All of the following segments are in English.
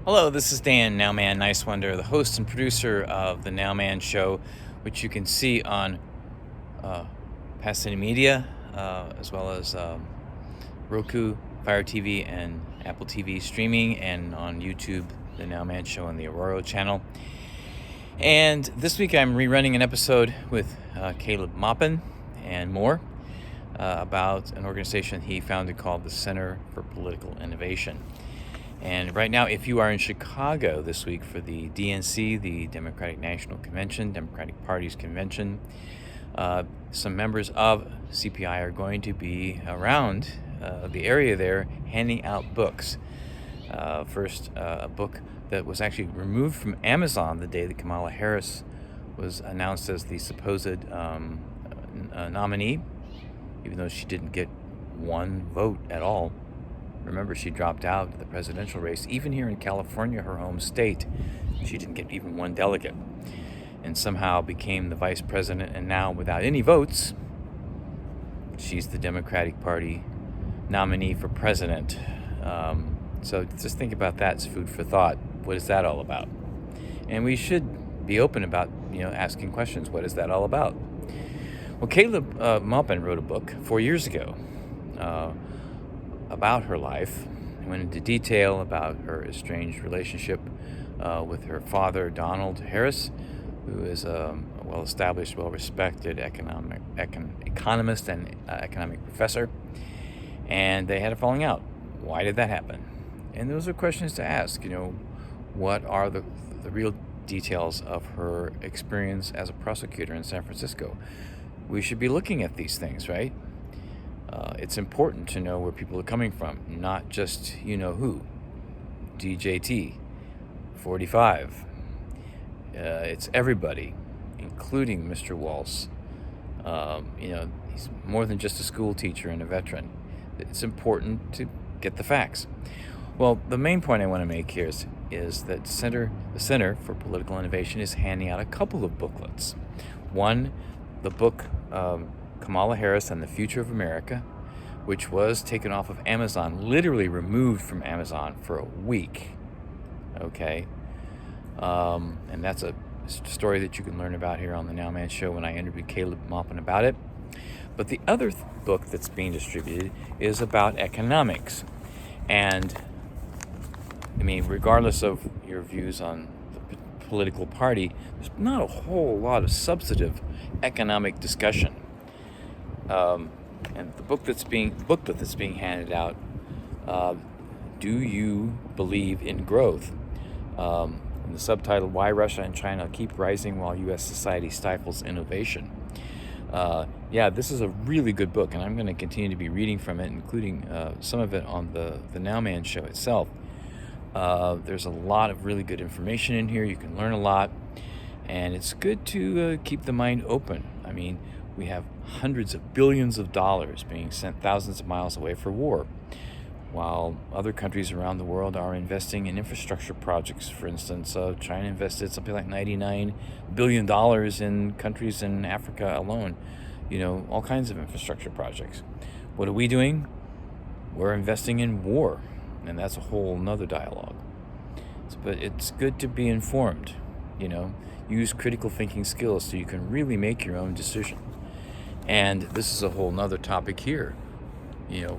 Hello, this is Dan Nowman Niswander, the host and producer of the Nowman Show, which you can see on Pasadena Media, as well as Roku, Fire TV, and Apple TV streaming, and on YouTube, the Nowman Show on the Arroyo channel. And this week I'm rerunning an episode with Caleb Maupin and more about an organization he founded called the Center for Political Innovation. And right now, if you are in Chicago this week for the DNC, the Democratic National Convention, Democratic Party's convention, some members of CPI are going to be around the area there handing out books. First, a book that was actually removed from Amazon the day that Kamala Harris was announced as the supposed nominee, even though she didn't get one vote at all. Remember, she dropped out of the presidential race. Even here in California, her home state, she didn't get even one delegate, and somehow became the vice president. And now, without any votes, she's the Democratic Party nominee for president. So just think about that as food for thought. What is that all about? And we should be open about, asking questions. What is that all about? Well, Caleb Maupin wrote a book 4 years ago about her life. He went into detail about her estranged relationship with her father, Donald Harris, who is a well-established, well-respected economist and economic professor. And they had a falling out. Why did that happen? And those are questions to ask. What are the real details of her experience as a prosecutor in San Francisco? We should be looking at these things, right? It's important to know where people are coming from, not just who. DJT, 45. It's everybody, including Mr. Walsh. He's more than just a school teacher and a veteran. It's important to get the facts. Well, the main point I want to make here is that the Center for Political Innovation is handing out a couple of booklets. One, the book Kamala Harris and the Future of America, which was taken off of Amazon, literally removed from Amazon for a week. Okay? And that's a story that you can learn about here on the Nowman Show when I interviewed Caleb Maupin about it. But the other book that's being distributed is about economics. And, regardless of your views on the political party, there's not a whole lot of substantive economic discussion. And the booklet that's being handed out, Do You Believe in Growth? And the subtitle, Why Russia and China Keep Rising While U.S. Society Stifles Innovation. This is a really good book, and I'm going to continue to be reading from it, including some of it on the Nowman Show itself. There's a lot of really good information in here. You can learn a lot, and it's good to keep the mind open. We have hundreds of billions of dollars being sent thousands of miles away for war, while other countries around the world are investing in infrastructure projects. For instance, China invested something like $99 billion in countries in Africa alone. All kinds of infrastructure projects. What are we doing? We're investing in war, and that's a whole nother dialogue. But it's good to be informed. Use critical thinking skills so you can really make your own decision. And this is a whole nother topic here.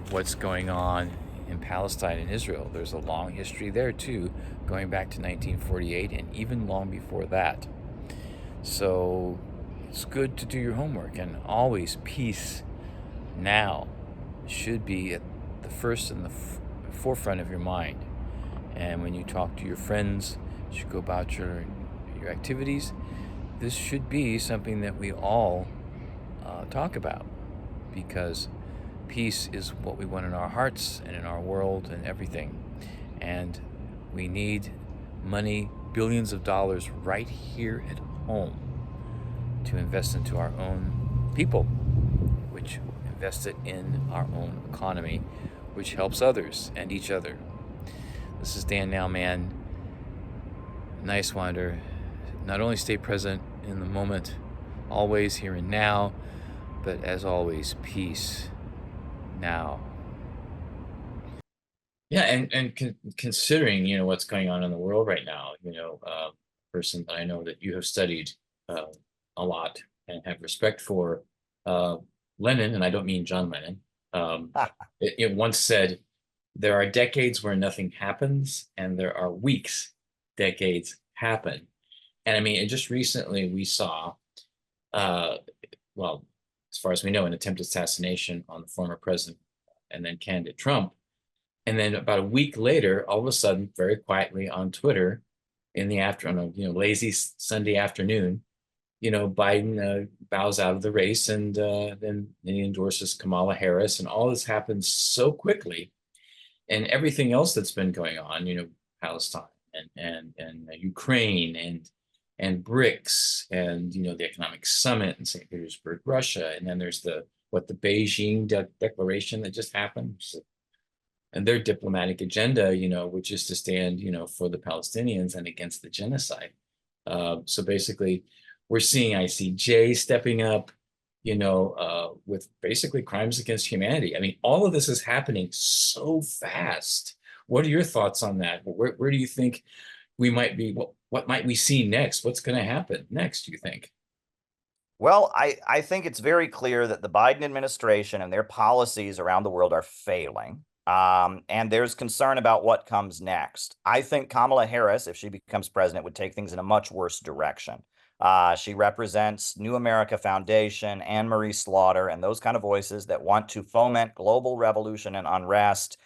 What's going on in Palestine and Israel. There's a long history there too, going back to 1948 and even long before that. So it's good to do your homework, and always peace now should be at the first and the forefront of your mind. And when you talk to your friends, as you go about your activities, this should be something that we all talk about, because peace is what we want in our hearts and in our world and everything. And we need money, billions of dollars right here at home to invest into our own people, which invest it in our own economy, which helps others and each other. This is Dan Nowman, Niswander. Not only stay present in the moment, always here and now, but as always, peace now. Yeah, and considering, what's going on in the world right now, person that I know that you have studied uh, a lot and have respect for, uh, Lennon, and I don't mean John Lennon, um, it once said, there are decades where nothing happens, and there are weeks decades happen. And I mean, and just recently we saw, uh, well, as far as we know, an attempted assassination on the former president and then candidate Trump. And then about a week later, all of a sudden, very quietly on Twitter, in the afternoon, lazy Sunday afternoon, Biden bows out of the race, and then he endorses Kamala Harris, and all this happens so quickly, and everything else that's been going on, Palestine and Ukraine and BRICS, and the economic summit in St. Petersburg, Russia, and then there's the Beijing declaration that just happened, and their diplomatic agenda, which is to stand, for the Palestinians and against the genocide. So basically, we're seeing ICJ stepping up, with basically crimes against humanity. I mean, all of this is happening so fast. What are your thoughts on that? Where do you think we might be? What might we see next? What's going to happen next, do you think? Well, I think it's very clear that the Biden administration and their policies around the world are failing. And there's concern about what comes next. I think Kamala Harris, if she becomes president, would take things in a much worse direction. She represents New America Foundation, Anne Marie Slaughter, and those kind of voices that want to foment global revolution and unrest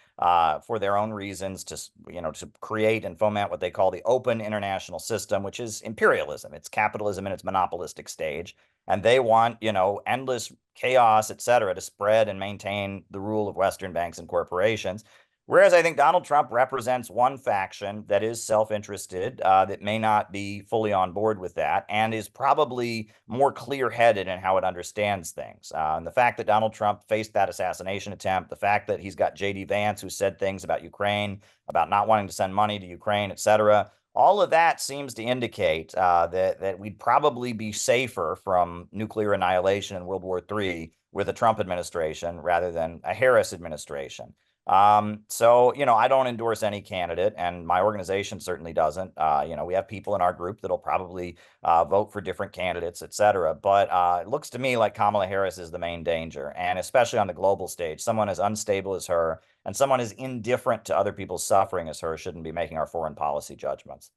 for their own reasons, to create and foment what they call the open international system, which is imperialism. It's capitalism in its monopolistic stage. And they want, endless chaos, et cetera, to spread and maintain the rule of Western banks and corporations. Whereas I think Donald Trump represents one faction that is self-interested, that may not be fully on board with that, and is probably more clear-headed in how it understands things. And the fact that Donald Trump faced that assassination attempt, the fact that he's got J.D. Vance, who said things about Ukraine, about not wanting to send money to Ukraine, et cetera, all of that seems to indicate that we'd probably be safer from nuclear annihilation in World War III with a Trump administration rather than a Harris administration. So, I don't endorse any candidate, and my organization certainly doesn't. We have people in our group that'll probably vote for different candidates, et cetera. But it looks to me like Kamala Harris is the main danger, and especially on the global stage, someone as unstable as her and someone as indifferent to other people's suffering as her shouldn't be making our foreign policy judgments.